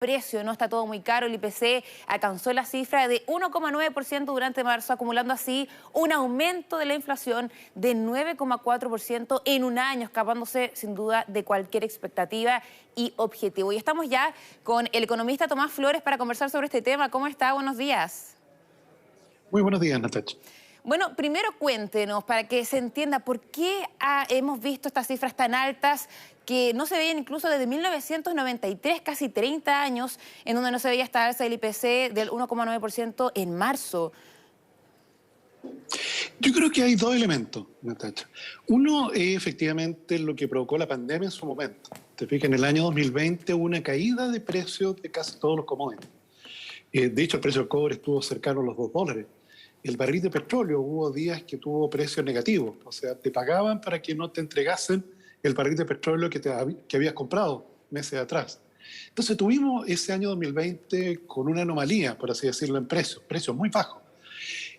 precio, no está todo muy caro. El IPC alcanzó la cifra de 1,9% durante marzo, acumulando así un aumento de la inflación de 9,4% en un año, escapándose sin duda de cualquier expectativa y objetivo. Y estamos ya con el economista Tomás Flores para conversar sobre este tema. ¿Cómo está? Buenos días. Muy buenos días, Natacha. Bueno, primero cuéntenos para que se entienda por qué hemos visto estas cifras tan altas que no se veían incluso desde 1993, casi 30 años, en donde no se veía esta alza del IPC del 1,9% en marzo. Yo creo que hay dos elementos, Natacha. Uno es efectivamente lo que provocó la pandemia en su momento. Te fijas, en el año 2020 hubo una caída de precios de casi todos los commodities. De hecho, el precio del cobre estuvo cercano a los $2. El barril de petróleo hubo días que tuvo precios negativos, o sea, te pagaban para que no te entregasen el barril de petróleo que habías comprado meses atrás. Entonces tuvimos ese año 2020 con una anomalía, por así decirlo, en precios muy bajos.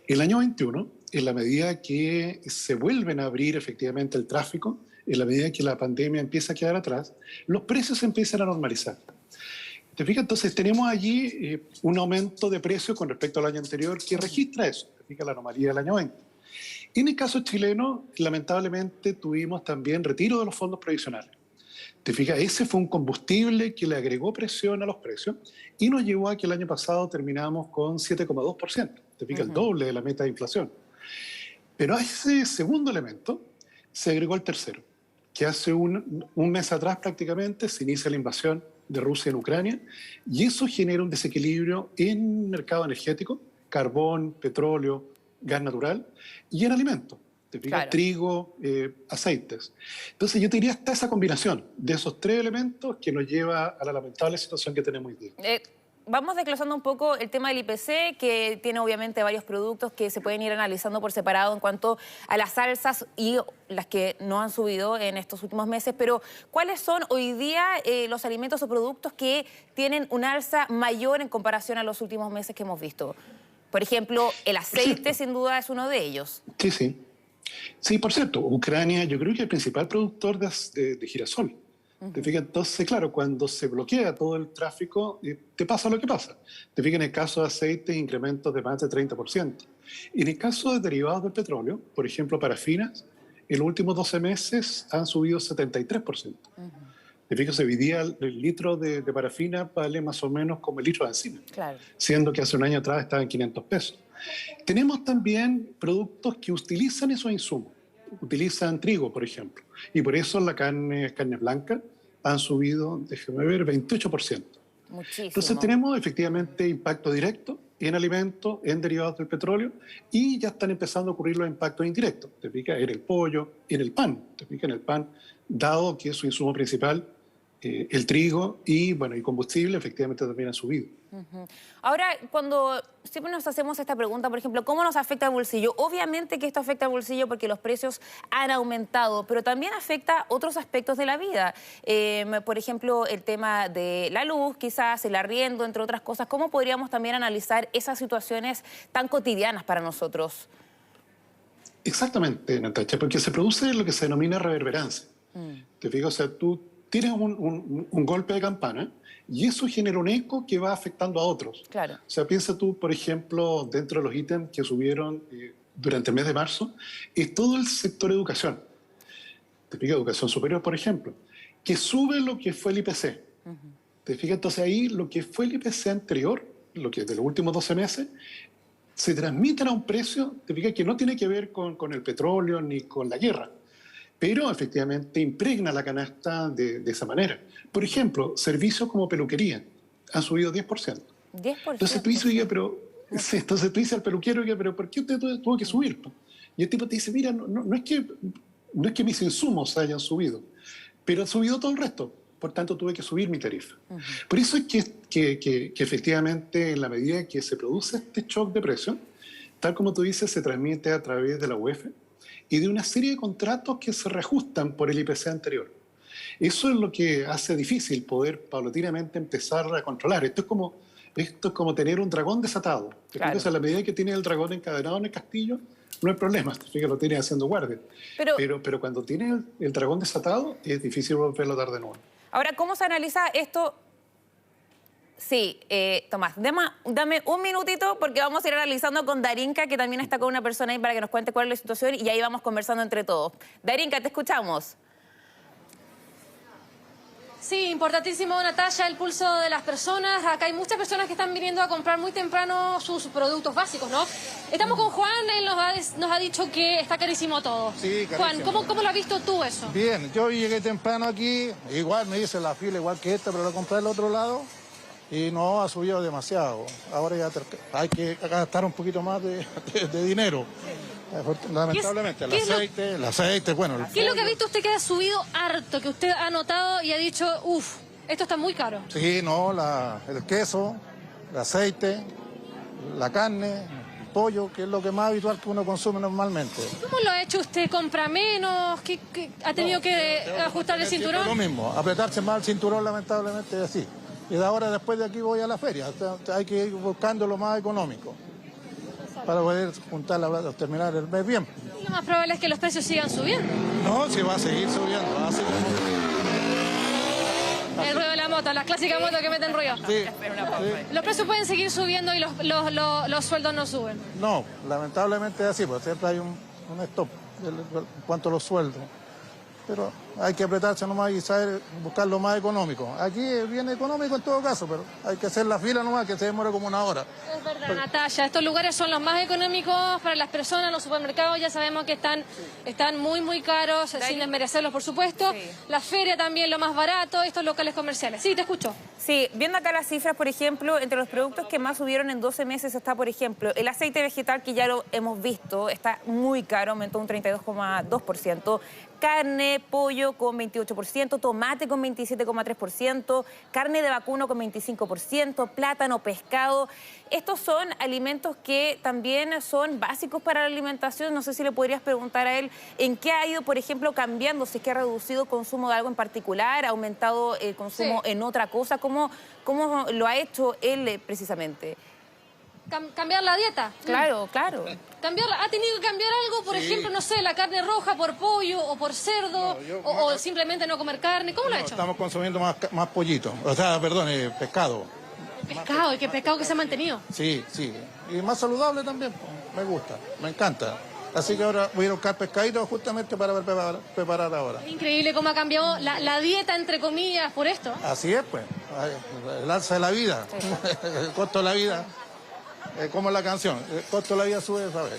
El año 21, en la medida que se vuelven a abrir efectivamente el tráfico, en la medida que la pandemia empieza a quedar atrás, los precios se empiezan a normalizar. ¿Te fijas? Entonces tenemos allí un aumento de precios con respecto al año anterior que registra eso, te fijas, la anomalía del año 20. En el caso chileno, lamentablemente tuvimos también retiro de los fondos previsionales. Te fijas, ese fue un combustible que le agregó presión a los precios y nos llevó a que el año pasado terminamos con 7,2%. Te fijas, el doble de la meta de inflación. Pero a ese segundo elemento se agregó el tercero, que hace un mes atrás prácticamente se inicia la invasión de Rusia en Ucrania, y eso genera un desequilibrio en el mercado energético, carbón, petróleo, gas natural, y en alimentos, te fijas, claro, trigo, aceites. Entonces yo te diría hasta esa combinación de esos tres elementos que nos lleva a la lamentable situación que tenemos hoy día. Vamos desglosando un poco el tema del IPC, que tiene obviamente varios productos que se pueden ir analizando por separado en cuanto a las alzas y las que no han subido en estos últimos meses. Pero, ¿cuáles son hoy día los alimentos o productos que tienen una alza mayor en comparación a los últimos meses que hemos visto? Por ejemplo, el aceite sin duda es uno de ellos. Sí, sí. Sí, por cierto, Ucrania yo creo que es el principal productor de girasol. ¿Te fijas? Entonces, claro, cuando se bloquea todo el tráfico, te pasa lo que pasa. Te fijas, en el caso de aceite, incrementos de más de 30%. En el caso de derivados del petróleo, por ejemplo, parafinas, en los últimos 12 meses han subido 73%. Te fijas, hoy día el litro de parafina vale más o menos como el litro de benzina, claro, siendo que hace un año atrás estaba en 500 pesos. Tenemos también productos que utilizan esos insumos. Utilizan trigo, por ejemplo, y por eso la carne blanca han subido, déjeme ver, 28%. Muchísimo. Entonces tenemos efectivamente impacto directo en alimentos, en derivados del petróleo, y ya están empezando a ocurrir los impactos indirectos. Te fijas, en el pollo, en el pan, te fijas, en el pan, dado que es su insumo principal, el trigo y, bueno, y combustible efectivamente también han subido. Ahora, cuando siempre nos hacemos esta pregunta, por ejemplo, ¿cómo nos afecta el bolsillo? Obviamente que esto afecta al bolsillo porque los precios han aumentado, pero también afecta otros aspectos de la vida. Por ejemplo, el tema de la luz, quizás el arriendo, entre otras cosas. ¿Cómo podríamos también analizar esas situaciones tan cotidianas para nosotros? Exactamente, Natacha, porque se produce lo que se denomina reverberancia. ¿Te fijas? O sea, tú tienes un golpe de campana y eso genera un eco que va afectando a otros. Claro. O sea, piensa tú, por ejemplo, dentro de los ítems que subieron durante el mes de marzo, es todo el sector educación. Te fijas, educación superior, por ejemplo, que sube lo que fue el IPC. Te fijas, entonces ahí lo que fue el IPC anterior, lo que de los últimos 12 meses, se transmiten a un precio, te fijas, que no tiene que ver con el petróleo ni con la guerra, pero efectivamente impregna la canasta de esa manera. Por ejemplo, servicios como peluquería han subido 10%. 10%. Entonces tú dices, oiga, entonces tú dices al peluquero, oiga, pero ¿por qué usted tuvo que subir? Y el tipo te dice, mira, no es que mis insumos hayan subido, pero ha subido todo el resto. Por tanto, tuve que subir mi tarifa. Por eso es que efectivamente, en la medida que se produce este shock de precios, tal como tú dices, se transmite a través de la UEF y de una serie de contratos que se reajustan por el IPC anterior. Eso es lo que hace difícil poder paulatinamente empezar a controlar. Esto es como tener un dragón desatado. Claro. O sea, a la medida que tiene el dragón encadenado en el castillo, no hay problema, que lo tiene haciendo guardia. Pero cuando tiene el dragón desatado, es difícil volverlo a dar de nuevo. Ahora, ¿cómo se analiza esto Sí, Tomás, dame un minutito porque vamos a ir analizando con Darinka, que también está con una persona ahí para que nos cuente cuál es la situación y ahí vamos conversando entre todos. Darinka, te escuchamos. Sí, importantísimo, Natalia, el pulso de las personas. Acá hay muchas personas que están viniendo a comprar muy temprano sus productos básicos, ¿no? Estamos con Juan, él nos ha dicho que está carísimo todo. Sí, Juan, carísimo. ¿cómo lo has visto tú eso? Bien, yo llegué temprano aquí, igual me hice la fila igual que esta, pero la compré al otro lado y no ha subido demasiado. Ahora ya hay que gastar un poquito más de dinero. Lamentablemente, el aceite, bueno, el ¿Qué es lo que pollo. ha visto usted que ha subido harto, que usted ha notado y ha dicho, uff, esto está muy caro? Sí, no, el queso, el aceite, la carne, el pollo, que es lo que más habitual que uno consume normalmente. ¿Cómo lo ha hecho usted? ¿Compra menos? ¿Qué ha tenido que ajustar el cinturón? Lo mismo, apretarse más el cinturón lamentablemente es así. Y de ahora después de aquí voy a la feria, hay que ir buscando lo más económico para poder juntar terminar el mes bien. Lo más probable es que los precios sigan subiendo. No, si va a seguir subiendo, va a seguir. El ruido de la moto, las clásicas motos que meten ruido. Sí, Los precios pueden seguir subiendo y los sueldos no suben. no, lamentablemente es así, porque siempre hay un stop en cuanto a los sueldos. Pero hay que apretarse nomás y saber buscar lo más económico. Aquí es bien económico en todo caso, pero hay que hacer la fila nomás, que se demora como una hora. Es verdad, Natalia, estos lugares son los más económicos para las personas, los supermercados ya sabemos que están muy, muy caros, sin desmerecerlos, por supuesto. Sí. La feria también lo más barato, estos locales comerciales. Sí, te escucho. Sí, viendo acá las cifras, por ejemplo, entre los productos que más subieron en 12 meses está, por ejemplo, el aceite vegetal, que ya lo hemos visto, está muy caro, aumentó un 32,2%. Carne, pollo con 28%, tomate con 27,3%, carne de vacuno con 25%, plátano, pescado. Estos son alimentos que también son básicos para la alimentación. No sé si le podrías preguntar a él en qué ha ido, por ejemplo, cambiando, si es que ha reducido el consumo de algo en particular, ha aumentado el consumo en otra cosa. ¿Cómo lo ha hecho él precisamente? ¿Cambiar la dieta? Claro, claro. ¿Ha tenido que cambiar algo? Por ejemplo, no sé, la carne roja por pollo o por cerdo, o simplemente no comer carne. ¿Cómo lo ha hecho? Estamos consumiendo más pollito, o sea, perdón, pescado. Pescado, ¿y qué pescado que se ha mantenido? Sí, sí. Y más saludable también, me gusta, me encanta. Así que ahora voy a ir a buscar pescadito justamente para preparar ahora. Es increíble cómo ha cambiado la dieta, entre comillas, por esto. Así es, pues, el alza de la vida, el costo de la vida. Como es la canción, el costo de la vida sube, ¿sabes?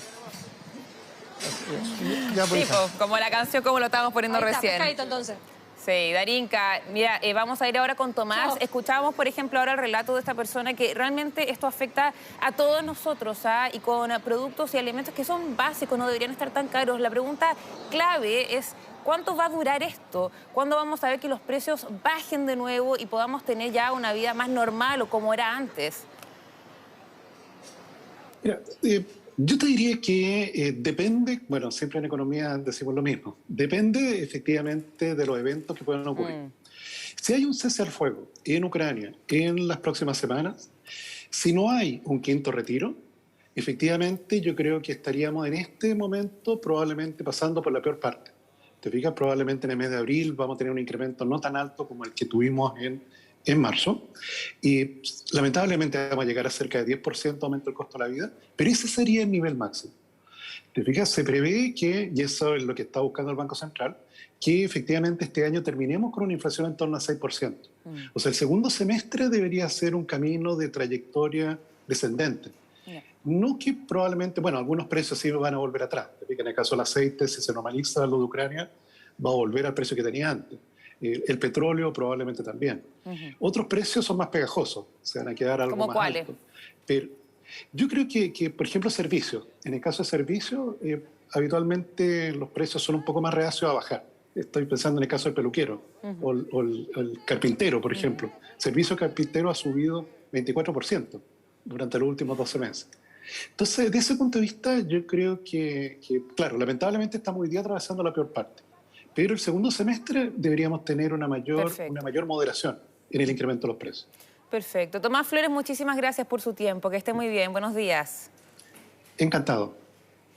Ya, pues, Sí, pues, como la canción, como lo estábamos poniendo Ahí está, recién. pescadito, entonces. Sí, Darinka, mira, vamos a ir ahora con Tomás. Chao. Escuchábamos, por ejemplo, ahora el relato de esta persona que realmente esto afecta a todos nosotros, ¿ah? Y con productos y alimentos que son básicos, no deberían estar tan caros. La pregunta clave es: ¿cuánto va a durar esto? ¿Cuándo vamos a ver que los precios bajen de nuevo y podamos tener ya una vida más normal o como era antes? Mira, yo te diría que depende, bueno, siempre en economía decimos lo mismo, depende efectivamente de los eventos que puedan ocurrir. Si hay un cese al fuego en Ucrania en las próximas semanas, si no hay un quinto retiro, efectivamente yo creo que estaríamos en este momento probablemente pasando por la peor parte. Te fijas, probablemente en el mes de abril vamos a tener un incremento no tan alto como el que tuvimos en marzo, y lamentablemente vamos a llegar a cerca de 10% de aumento del costo de la vida, pero ese sería el nivel máximo. ¿Te fijas? Se prevé que, y eso es lo que está buscando el Banco Central, que efectivamente este año terminemos con una inflación en torno al 6%. O sea, el segundo semestre debería ser un camino de trayectoria descendente. No que probablemente, bueno, algunos precios sí van a volver atrás. Te fijas, en el caso del aceite, si se normaliza lo de Ucrania, va a volver al precio que tenía antes. El petróleo probablemente también. Otros precios son más pegajosos, se van a quedar algo ¿Cómo más cuáles? altos. Pero yo creo que, por ejemplo, servicios. En el caso de servicios, habitualmente los precios son un poco más reacios a bajar. Estoy pensando en el caso del peluquero o el carpintero, por ejemplo. Servicio carpintero ha subido 24% durante los últimos 12 meses. Entonces, desde ese punto de vista, yo creo que claro, lamentablemente estamos hoy día atravesando la peor parte. Pero el segundo semestre deberíamos tener una mayor moderación en el incremento de los precios. Perfecto. Tomás Flores, muchísimas gracias por su tiempo. Que esté muy bien. Buenos días. Encantado.